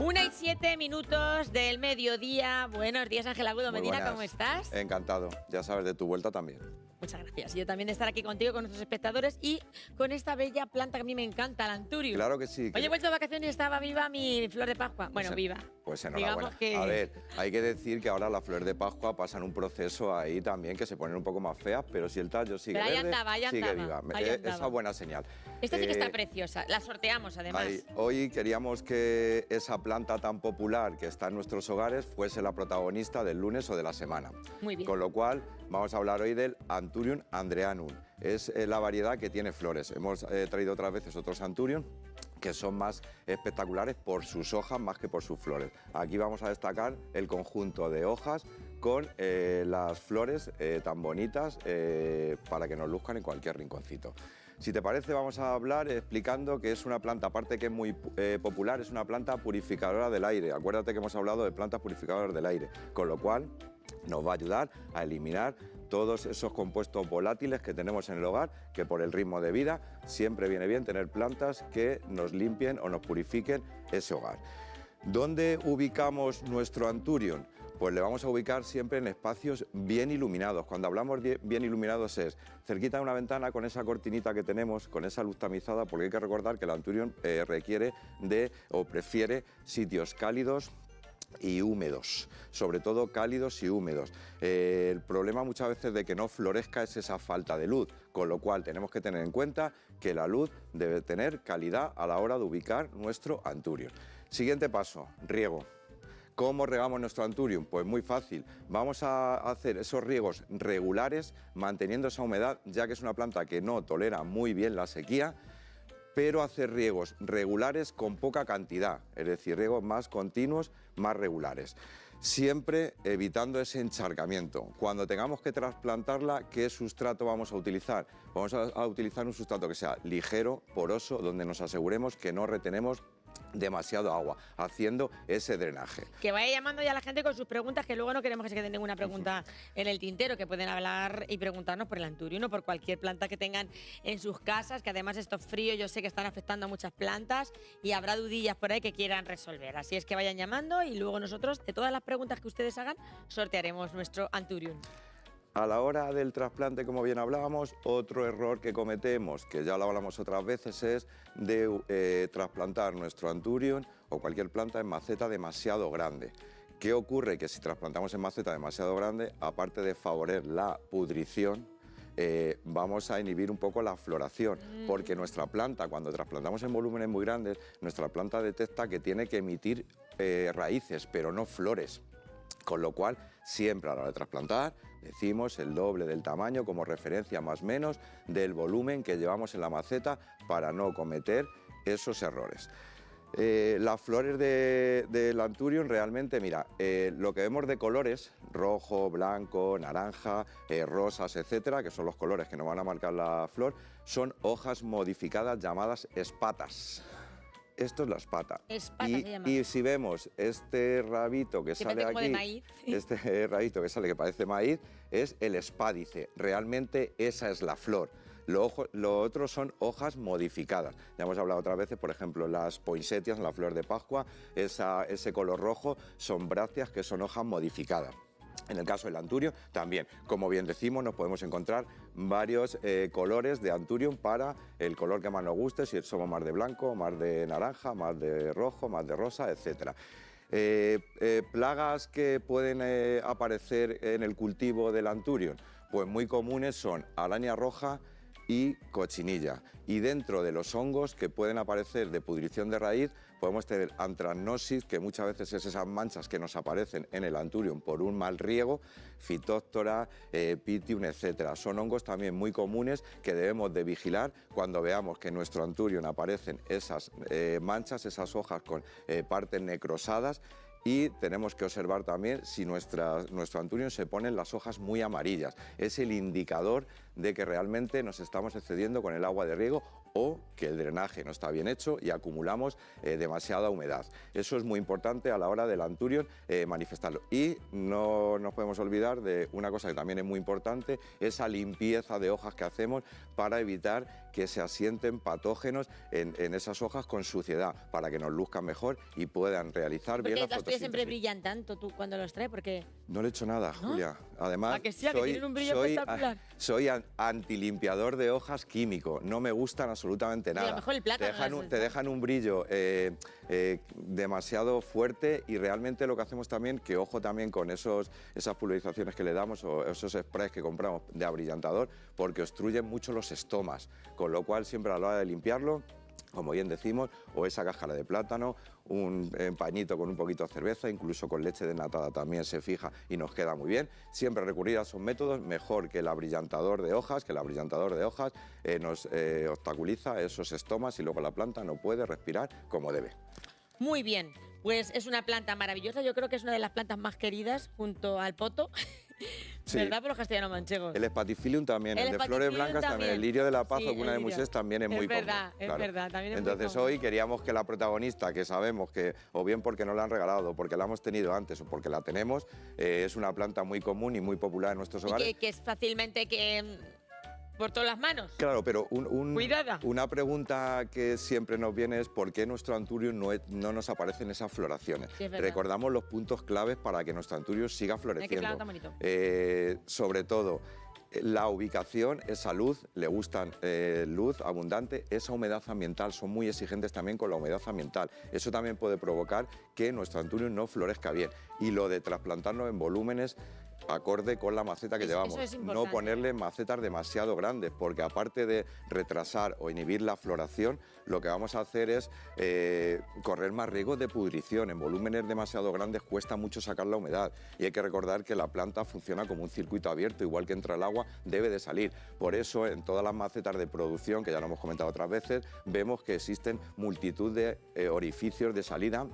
1:07 del mediodía. Buenos días, Ángel Agudo Medina, ¿cómo estás? Encantado, ya sabes, de tu vuelta también. Muchas gracias. Yo también de estar aquí contigo, con nuestros espectadores y con esta bella planta que a mí me encanta, el Anturium. Claro que sí. Hoy he vuelto de vacaciones y estaba viva mi flor de Pascua. Bueno, Pues, viva. Pues enhorabuena. A ver, hay que decir que ahora las flores de Pascua pasan un proceso ahí también que se ponen un poco más feas, pero si el tallo sigue pero ahí verde, andaba, sigue viva. Esa buena señal. Esta sí que está preciosa. La sorteamos, además. Hoy queríamos que esa planta tan popular que está en nuestros hogares fuese la protagonista del lunes o de la semana. Muy bien. Con lo cual, vamos a hablar hoy del Anthurium andreanum. Es la variedad que tiene flores. Hemos traído otras veces otros Anthurium que son más espectaculares por sus hojas más que por sus flores. Aquí vamos a destacar el conjunto de hojas con las flores tan bonitas para que nos luzcan en cualquier rinconcito. Si te parece, vamos a hablar explicando que es una planta, aparte que es muy popular, es una planta purificadora del aire. Acuérdate que hemos hablado de plantas purificadoras del aire, con lo cual nos va a ayudar a eliminar todos esos compuestos volátiles que tenemos en el hogar, que por el ritmo de vida siempre viene bien tener plantas que nos limpien o nos purifiquen ese hogar. ¿Dónde ubicamos nuestro Anthurium? Pues le vamos a ubicar siempre en espacios bien iluminados. Cuando hablamos de bien iluminados es cerquita de una ventana con esa cortinita que tenemos, con esa luz tamizada, porque hay que recordar que el Anthurium requiere o prefiere sitios cálidos y húmedos, sobre todo cálidos y húmedos. El problema muchas veces de que no florezca es esa falta de luz, con lo cual tenemos que tener en cuenta que la luz debe tener calidad a la hora de ubicar nuestro Anthurium. Siguiente paso, riego. ¿Cómo regamos nuestro Anthurium? Pues muy fácil. Vamos a hacer esos riegos regulares, manteniendo esa humedad, ya que es una planta que no tolera muy bien la sequía, pero hacer riegos regulares con poca cantidad, es decir, riegos más continuos, más regulares. Siempre evitando ese encharcamiento. Cuando tengamos que trasplantarla, ¿qué sustrato vamos a utilizar? Vamos a utilizar un sustrato que sea ligero, poroso, donde nos aseguremos que no retenemos demasiado agua, haciendo ese drenaje. Que vaya llamando ya la gente con sus preguntas, que luego no queremos que se quede ninguna pregunta en el tintero, que pueden hablar y preguntarnos por el Anthurium o por cualquier planta que tengan en sus casas, que además estos fríos yo sé que están afectando a muchas plantas y habrá dudillas por ahí que quieran resolver. Así es que vayan llamando y luego nosotros, de todas las preguntas que ustedes hagan, sortearemos nuestro Anthurium. A la hora del trasplante, como bien hablábamos, otro error que cometemos, que ya lo hablamos otras veces, es de trasplantar nuestro Anthurium o cualquier planta en maceta demasiado grande. ¿Qué ocurre? Que si trasplantamos en maceta demasiado grande, aparte de favorecer la pudrición, vamos a inhibir un poco la floración, porque nuestra planta, cuando trasplantamos en volúmenes muy grandes, nuestra planta detecta que tiene que emitir raíces, pero no flores. Con lo cual, siempre a la hora de trasplantar, decimos el doble del tamaño como referencia más o menos del volumen que llevamos en la maceta para no cometer esos errores. Las flores del Anthurium realmente, mira, lo que vemos de colores, rojo, blanco, naranja, rosas, etcétera, que son los colores que nos van a marcar la flor, son hojas modificadas llamadas espatas. Esto es la espata. Y si vemos este rabito que sale aquí, maíz. Este rabito que sale que parece maíz, es el espádice. Realmente esa es la flor. Lo otro son hojas modificadas. Ya hemos hablado otras veces, por ejemplo, las poinsettias, la flor de Pascua, ese color rojo son brácteas que son hojas modificadas. En el caso del Anthurium también, como bien decimos, nos podemos encontrar varios colores de Anthurium para el color que más nos guste, si somos más de blanco, más de naranja, más de rojo, más de rosa, etc. Plagas que pueden aparecer en el cultivo del Anthurium, pues muy comunes son araña roja y cochinilla. Y dentro de los hongos que pueden aparecer de pudrición de raíz, podemos tener anthracnosis, que muchas veces es esas manchas que nos aparecen en el Anthurium por un mal riego, Phytophthora, Pythium, etc. Son hongos también muy comunes que debemos de vigilar cuando veamos que en nuestro Anthurium aparecen esas manchas, esas hojas con partes necrosadas. Y tenemos que observar también si nuestro Anthurium se ponen las hojas muy amarillas. Es el indicador de que realmente nos estamos excediendo con el agua de riego o que el drenaje no está bien hecho y acumulamos demasiada humedad. Eso es muy importante a la hora del Anturion manifestarlo. Y no nos podemos olvidar de una cosa que también es muy importante, esa limpieza de hojas que hacemos para evitar que se asienten patógenos en esas hojas con suciedad, para que nos luzcan mejor y puedan realizar bien la Porque las tuyas fotosíntesis. siempre brillan tanto tú cuando los traes, porque... No le he hecho nada, ¿No? Julia. Además, ¿A que sí? ¿A que tienen un brillo espectacular? soy antilimpiador de hojas químico. No me gustan absolutamente Y a nada. lo mejor el plátano Te dejan un brillo demasiado fuerte y realmente lo que hacemos también, que ojo también con esas pulverizaciones que le damos o esos sprays que compramos de abrillantador, porque obstruyen mucho los estomas. Con lo cual, siempre a la hora de limpiarlo, como bien decimos, o esa cáscara de plátano, un pañito con un poquito de cerveza, incluso con leche desnatada también se fija y nos queda muy bien. Siempre recurrir a esos métodos, mejor que el abrillantador de hojas, nos obstaculiza esos estomas y luego la planta no puede respirar como debe. Muy bien, pues es una planta maravillosa, yo creo que es una de las plantas más queridas junto al poto. Sí. ¿Verdad? Por los castellano-manchegos. El Spathiphyllum también, el de flores blancas también, el lirio de la paz Sí, o cuna el de lirio. Moisés también es muy común. Es verdad, también es muy Entonces común. hoy queríamos que la protagonista, que sabemos que o bien porque nos la han regalado, o porque la hemos tenido antes o porque la tenemos, es una planta muy común y muy popular en nuestros hogares. Y que es fácilmente por todas las manos. Claro, pero Cuidada. una pregunta que siempre nos viene es por qué nuestro Anturium no nos aparecen esas floraciones. Sí, es verdad. Recordamos los puntos claves para que nuestro Anturium siga Ay, qué floreciendo. planta tan bonito. Sobre todo, la ubicación, esa luz, le gustan luz abundante, esa humedad ambiental, son muy exigentes también con la humedad ambiental. Eso también puede provocar que nuestro Anturium no florezca bien. Y lo de trasplantarlo en volúmenes acorde con la maceta que llevamos. Eso es No importante. ponerle macetas demasiado grandes, porque aparte de retrasar o inhibir la floración, lo que vamos a hacer es correr más riesgos de pudrición. En volúmenes demasiado grandes cuesta mucho sacar la humedad y hay que recordar que la planta funciona como un circuito abierto, igual que entra el agua, debe de salir. Por eso, en todas las macetas de producción, que ya lo hemos comentado otras veces, vemos que existen multitud de orificios de salida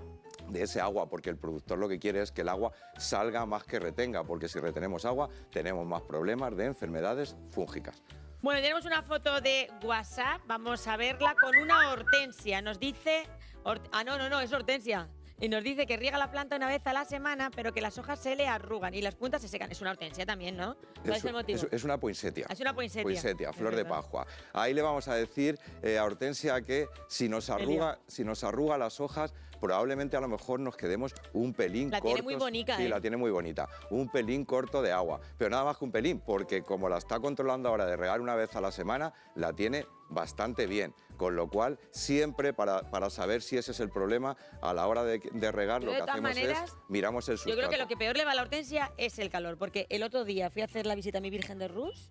de ese agua, porque el productor lo que quiere es que el agua salga más que retenga, porque si retenemos agua tenemos más problemas de enfermedades fúngicas. Bueno, tenemos una foto de WhatsApp, vamos a verla con una hortensia. Nos dice... no, es hortensia. Y nos dice que riega la planta una vez a la semana, pero que las hojas se le arrugan y las puntas se secan. Es una hortensia también, ¿no? ¿Cuál es el motivo? Es una poinsettia. Es una poinsettia. Poinsettia, Es flor de verdad. Pascua. Ahí le vamos a decir a Hortensia que si nos arruga las hojas, probablemente a lo mejor nos quedemos un pelín La cortos. tiene muy bonita, Sí, ¿eh? la tiene muy bonita. Un pelín corto de agua. Pero nada más que un pelín, porque como la está controlando ahora de regar una vez a la semana, la tiene bastante bien. Con lo cual, siempre para saber si ese es el problema, a la hora de regar, Yo, lo de que todas hacemos maneras, es miramos el Yo sustrato. creo que lo que peor le va a la hortensia es el calor, porque el otro día fui a hacer la visita a mi Virgen de Rus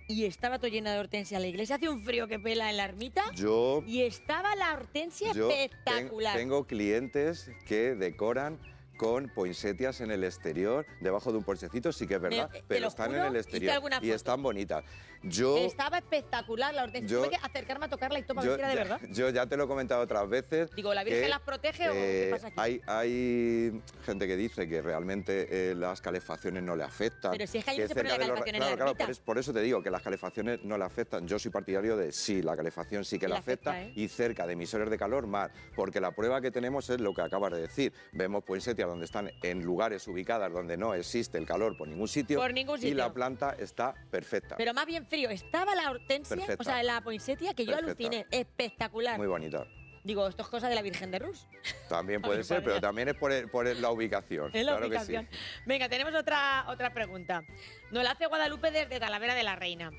y estaba todo llena de hortensia en la iglesia. Hace un frío que pela en la ermita Yo y estaba la hortensia espectacular. Tengo clientes que decoran con poinsettias en el exterior, debajo de un porchecito, sí que es verdad, te pero lo están juro, en el hice exterior alguna y foto. están bonitas. Yo, Estaba espectacular la hortensia. yo- Tuve que acercarme a tocarla y toma, yo, si era de verdad. yo ya te lo he comentado otras veces. Digo, ¿la Virgen que, las protege o qué pasa aquí? Hay gente que dice que realmente las calefacciones no le afectan. Pero si es que ahí no se cerca pone la de los- calefacción en la Claro, ermita. por eso te digo que las calefacciones no le afectan. Yo soy partidario de sí, la calefacción sí que Le le afecta, afecta, ¿eh? y cerca de emisores de calor más, porque la prueba que tenemos es lo que acabas de decir. Vemos poinsettias donde están en lugares ubicadas donde no existe el calor por ningún sitio, Por ningún y sitio. la planta está perfecta. Pero más bien frío. Estaba la hortensia, Perfecta. o sea, la poinsettia, que yo Perfecta. aluciné. Espectacular. Muy bonita. Digo, esto es cosa de la Virgen de Rus. También A puede mi ser, padre. pero también es por la ubicación. Es la claro ubicación. que sí. Venga, tenemos otra pregunta. Nos la hace Guadalupe desde Talavera de la Reina.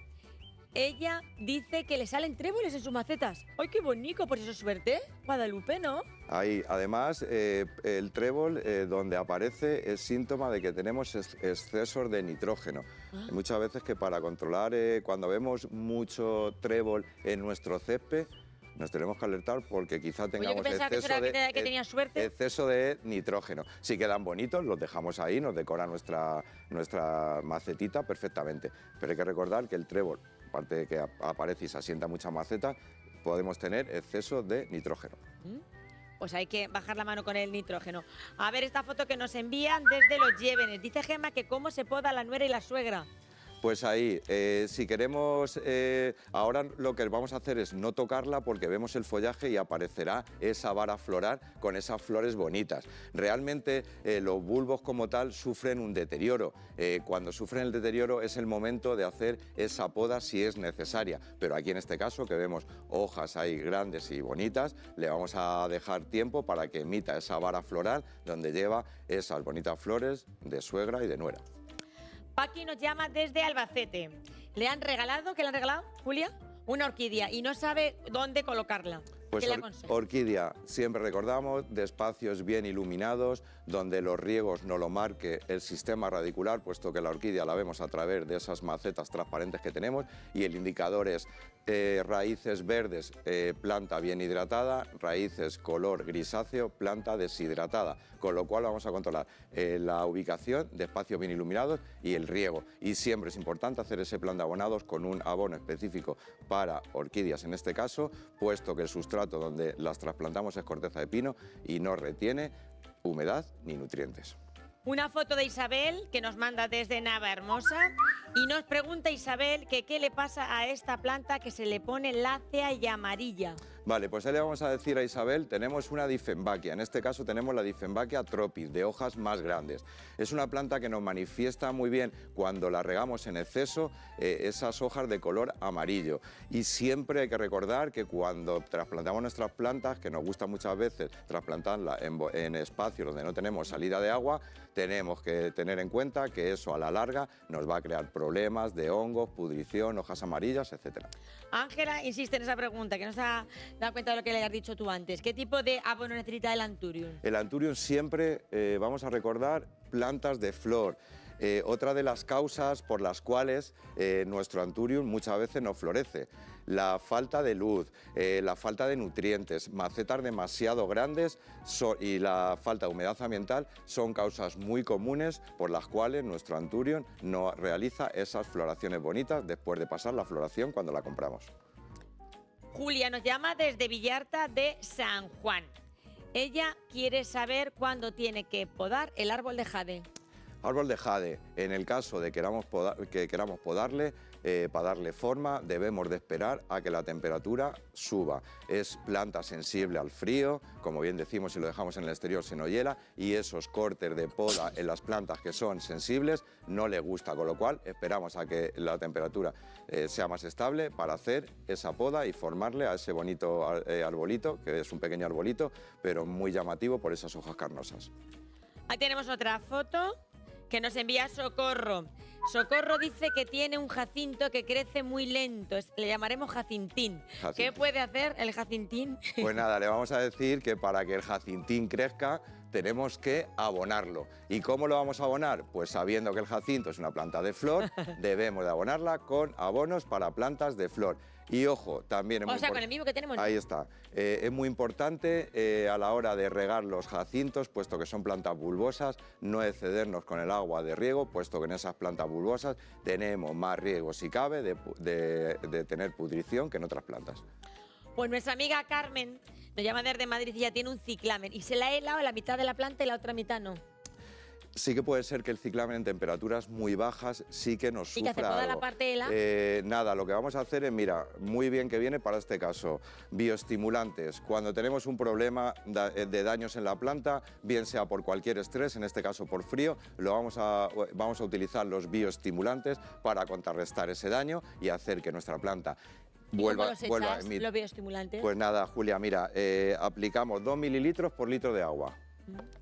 Ella dice que le salen tréboles en sus macetas. ¡Ay, qué bonito! Pues eso es suerte, Guadalupe, ¿no? Ahí, además, el trébol donde aparece es síntoma de que tenemos excesos de nitrógeno. Ah. Hay muchas veces que para controlar, cuando vemos mucho trébol en nuestro césped, nos tenemos que alertar porque quizá Pues yo tengamos que pensaba que eso era que tenía suerte. exceso de nitrógeno. Si quedan bonitos, los dejamos ahí, nos decora nuestra macetita perfectamente. Pero hay que recordar que el trébol, aparte de que aparece y se asienta muchas macetas, podemos tener exceso de nitrógeno. Pues hay que bajar la mano con el nitrógeno. A ver esta foto que nos envían desde Los Llévenes. Dice Gemma que cómo se poda la nuera y la suegra. Pues ahí, si queremos, ahora lo que vamos a hacer es no tocarla porque vemos el follaje y aparecerá esa vara floral con esas flores bonitas. Realmente los bulbos como tal sufren un deterioro. Cuando sufren el deterioro es el momento de hacer esa poda si es necesaria. Pero aquí en este caso, que vemos hojas ahí grandes y bonitas, le vamos a dejar tiempo para que emita esa vara floral donde lleva esas bonitas flores de suegra y de nuera. Paqui nos llama desde Albacete. ¿Qué le han regalado, Julia? Una orquídea y no sabe dónde colocarla. Pues ¿Qué le aconseja? orquídea, siempre recordamos, de espacios bien iluminados, donde los riegos no lo marque el sistema radicular, puesto que la orquídea la vemos a través de esas macetas transparentes que tenemos, y el indicador es raíces verdes, planta bien hidratada, raíces color grisáceo, planta deshidratada, con lo cual vamos a controlar la ubicación de espacios bien iluminados y el riego. Y siempre es importante hacer ese plan de abonados con un abono específico para orquídeas en este caso, puesto que el sustrato donde las trasplantamos es corteza de pino y no retiene humedad ni nutrientes. Una foto de Isabel que nos manda desde Navahermosa y nos pregunta Isabel que qué le pasa a esta planta que se le pone lácea y amarilla. Vale, pues ahí le vamos a decir a Isabel, tenemos una Dieffenbachia, en este caso tenemos la Dieffenbachia tropis, de hojas más grandes. Es una planta que nos manifiesta muy bien cuando la regamos en exceso, esas hojas de color amarillo. Y siempre hay que recordar que cuando trasplantamos nuestras plantas, que nos gusta muchas veces trasplantarlas en espacios donde no tenemos salida de agua, tenemos que tener en cuenta que eso a la larga nos va a crear problemas de hongos, pudrición, hojas amarillas, etc. Ángela insiste en esa pregunta, que no se ha dado cuenta de lo que le has dicho tú antes. ¿Qué tipo de abono necesita el Anturium? El Anturium siempre, vamos a recordar, plantas de flor. Otra de las causas por las cuales nuestro Anturium muchas veces no florece. La falta de luz, la falta de nutrientes, macetas demasiado grandes y la falta de humedad ambiental son causas muy comunes por las cuales nuestro Anturium no realiza esas floraciones bonitas después de pasar la floración cuando la compramos. Julia nos llama desde Villarta de San Juan. Ella quiere saber cuándo tiene que podar el árbol de jade. Árbol de jade, en el caso de que queramos podarle, para darle forma, debemos de esperar a que la temperatura suba. Es planta sensible al frío, como bien decimos, si lo dejamos en el exterior se nos hiela, y esos cortes de poda en las plantas que son sensibles no le gusta, con lo cual esperamos a que la temperatura sea más estable para hacer esa poda y formarle a ese bonito arbolito, que es un pequeño arbolito, pero muy llamativo por esas hojas carnosas. Ahí tenemos otra foto que nos envía Socorro. Socorro dice que tiene un jacinto que crece muy lento, le llamaremos jacintín. ¿Qué puede hacer el jacintín? Pues nada, le vamos a decir que para que el jacintín crezca tenemos que abonarlo. ¿Y cómo lo vamos a abonar? Pues sabiendo que el jacinto es una planta de flor, debemos de abonarla con abonos para plantas de flor. Y ojo, también... O sea, con el mismo que tenemos. Ahí está. Es muy importante a la hora de regar los jacintos, puesto que son plantas bulbosas, no excedernos con el agua de riego, puesto que en esas plantas bulbosas tenemos más riesgo, si cabe, de tener pudrición que en otras plantas. Pues nuestra amiga Carmen nos llama desde Madrid y ya tiene un ciclamen y se la ha helado la mitad de la planta y la otra mitad no. Sí que puede ser que el ciclamen en temperaturas muy bajas sí que nos sufra. ¿Y que hace toda la parte helada? Nada, lo que vamos a hacer es, mira, muy bien que viene para este caso, bioestimulantes. Cuando tenemos un problema de daños en la planta, bien sea por cualquier estrés, en este caso por frío, vamos a utilizar los bioestimulantes para contrarrestar ese daño y hacer que nuestra planta vuelva a emitir. ¿Los bioestimulantes? Pues nada, Julia, mira, aplicamos 2 mililitros por litro de agua.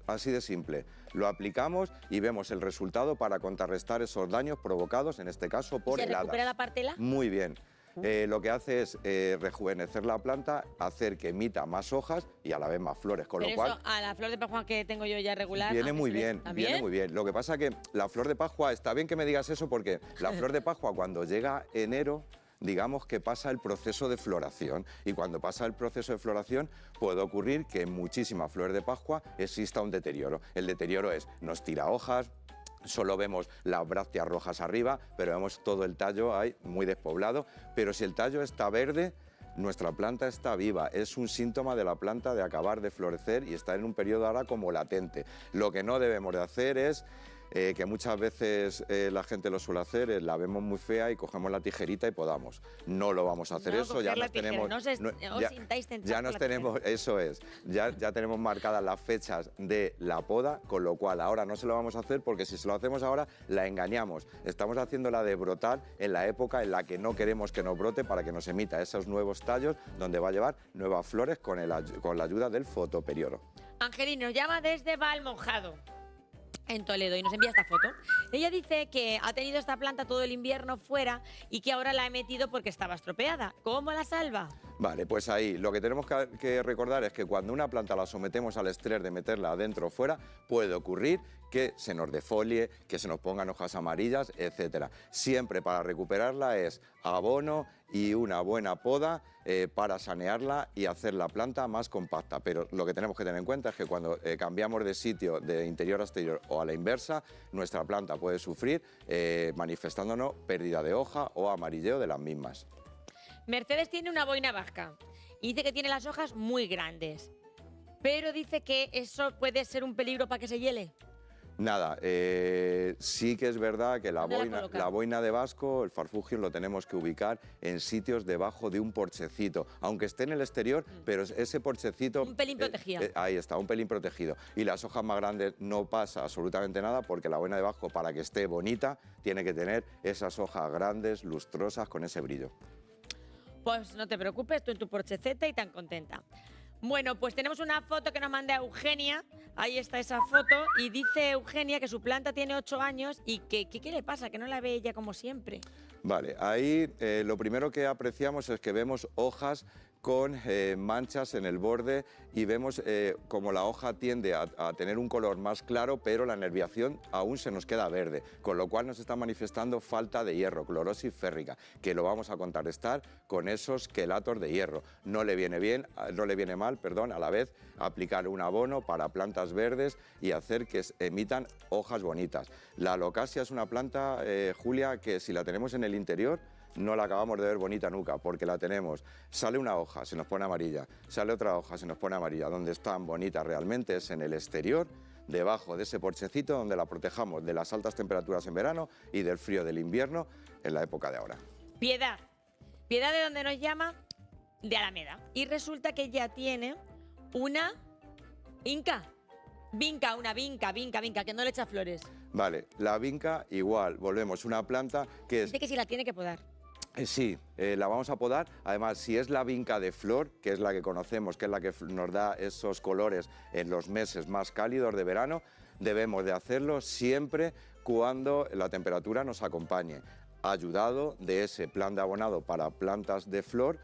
Así de simple. Lo aplicamos y vemos el resultado para contrarrestar esos daños provocados, en este caso, por heladas. ¿Se recupera la partela? Muy bien. Lo que hace es rejuvenecer la planta, hacer que emita más hojas y a la vez más flores, con lo cual... Eso a la flor de Pascua que tengo yo ya regular... Viene muy bien, viene muy bien. Lo que pasa que la flor de Pascua, está bien que me digas eso porque la flor de Pascua cuando llega enero... digamos que pasa el proceso de floración y cuando pasa el proceso de floración puede ocurrir que en muchísimas flores de Pascua exista un deterioro. El deterioro es, nos tira hojas, solo vemos las brácteas rojas arriba, pero vemos todo el tallo ahí muy despoblado, pero si el tallo está verde, nuestra planta está viva, es un síntoma de la planta de acabar de florecer y está en un periodo ahora como latente. Lo que no debemos de hacer es que muchas veces la gente lo suele hacer, la vemos muy fea y cogemos la tijerita y podamos. No lo vamos a hacer No eso, ya coger la nos tijera, tenemos... no os ya- sintáis tentados ya por nos la tijera. tenemos, eso es, ya tenemos marcadas las fechas de la poda, con lo cual ahora no se lo vamos a hacer porque si se lo hacemos ahora la engañamos. Estamos haciéndola de brotar en la época en la que no queremos que nos brote para que nos emita esos nuevos tallos donde va a llevar nuevas flores con la ayuda del fotoperioro. Angelina nos llama desde Valmojado, en Toledo, y nos envía esta foto. Ella dice que ha tenido esta planta todo el invierno fuera y que ahora la ha metido porque estaba estropeada. ¿Cómo la salva? Vale, pues ahí lo que tenemos que recordar es que cuando una planta la sometemos al estrés de meterla adentro o fuera, puede ocurrir que se nos defolie, que se nos pongan hojas amarillas, etcétera. Siempre para recuperarla es abono y una buena poda para sanearla y hacer la planta más compacta. Pero lo que tenemos que tener en cuenta es que cuando cambiamos de sitio de interior a exterior o a la inversa, nuestra planta puede sufrir manifestándonos pérdida de hoja o amarilleo de las mismas. Mercedes tiene una boina vasca y dice que tiene las hojas muy grandes, pero dice que eso puede ser un peligro para que se hiele. Nada, sí que es verdad que ¿Dónde la colocamos? la boina de vasco, el farfugio, lo tenemos que ubicar en sitios debajo de un porchecito, aunque esté en el exterior, pero ese porchecito... Un pelín protegido. Ahí está, un pelín protegido. Y las hojas más grandes no pasa absolutamente nada porque la boina de vasco, para que esté bonita, tiene que tener esas hojas grandes, lustrosas, con ese brillo. Pues no te preocupes, tú en tu porcheceta y tan contenta. Bueno, pues tenemos una foto que nos manda Eugenia. Ahí está esa foto. Y dice Eugenia que su planta tiene 8 años y que ¿qué le pasa? Que no la ve ella como siempre. Vale, ahí lo primero que apreciamos es que vemos hojas con manchas en el borde y vemos como la hoja tiende a tener un color más claro, pero la nerviación aún se nos queda verde, con lo cual nos está manifestando falta de hierro, clorosis férrica, que lo vamos a contrarrestar con esos quelatos de hierro. No le viene mal, perdón, a la vez aplicar un abono para plantas verdes y hacer que emitan hojas bonitas. La alocasia es una planta, Julia, que si la tenemos en el interior, no la acabamos de ver bonita nunca, porque la tenemos, sale una hoja, se nos pone amarilla, sale otra hoja, se nos pone amarilla. Donde están bonitas realmente es en el exterior, debajo de ese porchecito, donde la protejamos de las altas temperaturas en verano y del frío del invierno en la época de ahora. Piedad. Piedad, ¿de dónde nos llama? De Alameda. Y resulta que ya tiene una vinca, que no le echa flores. Vale, la vinca igual, volvemos, una planta que es... Dice que si la tiene que podar. Sí, la vamos a podar. Además, si es la vinca de flor, que es la que conocemos, que es la que nos da esos colores en los meses más cálidos de verano, debemos de hacerlo siempre cuando la temperatura nos acompañe, ayudado de ese plan de abonado para plantas de flor,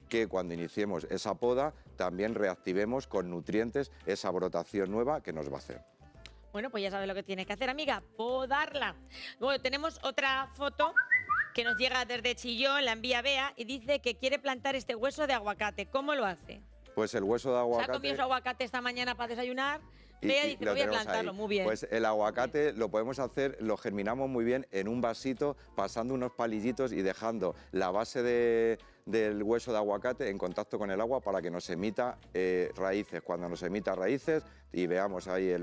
que cuando iniciemos esa poda también reactivemos con nutrientes esa brotación nueva que nos va a hacer. Bueno, pues ya sabes lo que tienes que hacer, amiga, podarla. Bueno, tenemos otra foto que nos llega desde Chillón, la envía Bea, y dice que quiere plantar este hueso de aguacate. ¿Cómo lo hace? Pues el hueso de Se ha aguacate... comido su aguacate esta mañana para desayunar. Bea dice, lo voy a tenemos plantarlo, ahí. muy bien. Pues el aguacate lo podemos hacer, lo germinamos muy bien en un vasito, pasando unos palillitos y dejando la base del hueso de aguacate en contacto con el agua para que nos emita raíces. Cuando nos emita raíces y veamos ahí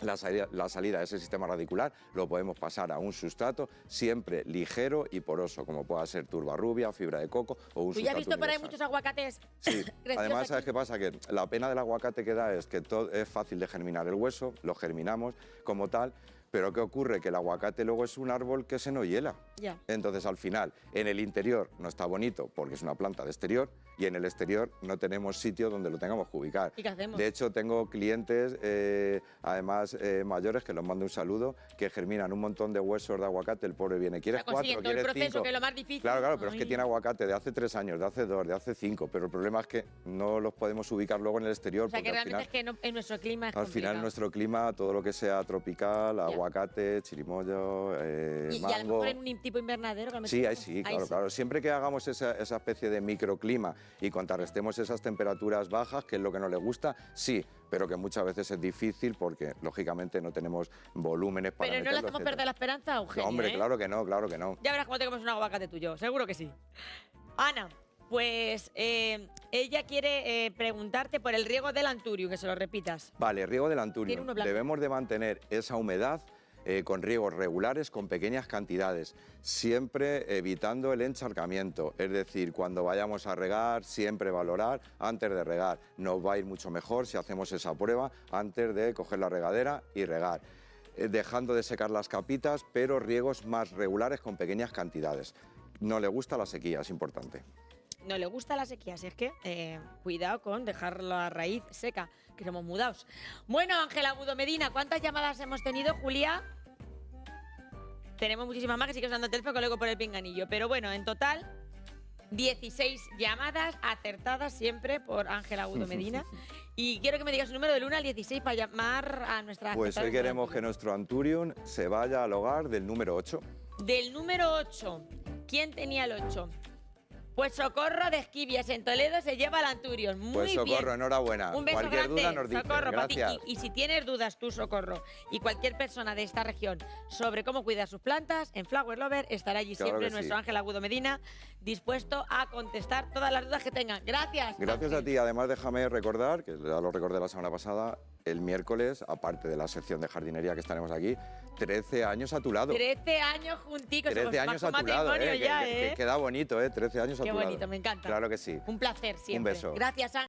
la salida de ese sistema radicular, lo podemos pasar a un sustrato siempre ligero y poroso, como pueda ser turba rubia, fibra de coco o un ¿Tú ya has sustrato visto por ahí universal. muchos aguacates? Sí, Crecidos además, aquí. ¿sabes qué pasa? Que la pena del aguacate que da es que todo es fácil de germinar el hueso, lo germinamos como tal, pero ¿qué ocurre? Que el aguacate luego es un árbol que se nos hiela. Ya. Entonces, al final, en el interior no está bonito porque es una planta de exterior y en el exterior no tenemos sitio donde lo tengamos que ubicar. ¿Y qué hacemos? De hecho, tengo clientes, además mayores, que los mando un saludo, que germinan un montón de huesos de aguacate. El pobre viene, ¿quieres Está consiguiendo 4? el ¿Quieres proceso, 5? que es lo más difícil. Claro, pero es que Ay. tiene aguacate de hace 3 años, de hace 2, de hace 5, pero el problema es que no los podemos ubicar luego en el exterior. O sea, que porque al realmente final, es que en nuestro clima es al final complicado. nuestro clima, todo lo que sea tropical, aguacate, chirimoyo, Y a lo mango... mejor en un tipo invernadero. Que lo Sí, metemos. ahí sí, Ahí claro, claro. Siempre que hagamos esa especie de microclima y contrarrestemos esas temperaturas bajas, que es lo que no le gusta, sí, pero que muchas veces es difícil porque, lógicamente, no tenemos volúmenes para Pero no le meterlo, hacemos etcétera. perder la esperanza, Eugenia, No, hombre, ¿eh? claro que no, claro que no. Ya verás cómo te comes un aguacate tuyo, seguro que sí. Ana, pues ella quiere preguntarte por el riego del anturium, que se lo repitas. Vale, riego del Tiene anturium. uno blanco. Debemos de mantener esa humedad con riegos regulares, con pequeñas cantidades, siempre evitando el encharcamiento, es decir, cuando vayamos a regar, siempre valorar antes de regar. Nos va a ir mucho mejor si hacemos esa prueba antes de coger la regadera y regar. Dejando de secar las capitas, pero riegos más regulares con pequeñas cantidades. No le gusta la sequía, es importante. No le gusta la sequía, así es que cuidado con dejar la raíz seca, que somos mudados. Bueno, Ángela Agudo Medina, ¿cuántas llamadas hemos tenido, Julia? Tenemos muchísimas más que sigue usando el teléfono luego por el pinganillo, pero bueno, en total 16 llamadas acertadas siempre por Ángela Agudo Medina. Y quiero que me digas un número del 1 al 16 para llamar a nuestra... Pues hoy queremos que nuestro Anturium se vaya al hogar del número 8. Del número 8. ¿Quién tenía el 8? Pues Socorro de Esquivias, en Toledo, se lleva el Anturium. Muy pues Socorro, bien. enhorabuena. Un beso Cualquier grande, duda nos dice. Socorro, para ti. Gracias. Y si tienes dudas tú, Socorro, y cualquier persona de esta región sobre cómo cuidar sus plantas, en Flower Lover estará allí Claro siempre que nuestro sí. Ángel Agudo Medina, dispuesto a contestar todas las dudas que tengan. Gracias. Gracias a ti. Además, déjame recordar, que ya lo recordé la semana pasada, el miércoles, aparte de la sección de jardinería que estaremos aquí, 13 años a tu lado. 13 años junticos. 13 años a tu lado, ya, que queda bonito, 13 años a Qué tu lado. bonito, me encanta. Claro que sí. Un placer siempre. Un beso. Gracias, Ángel.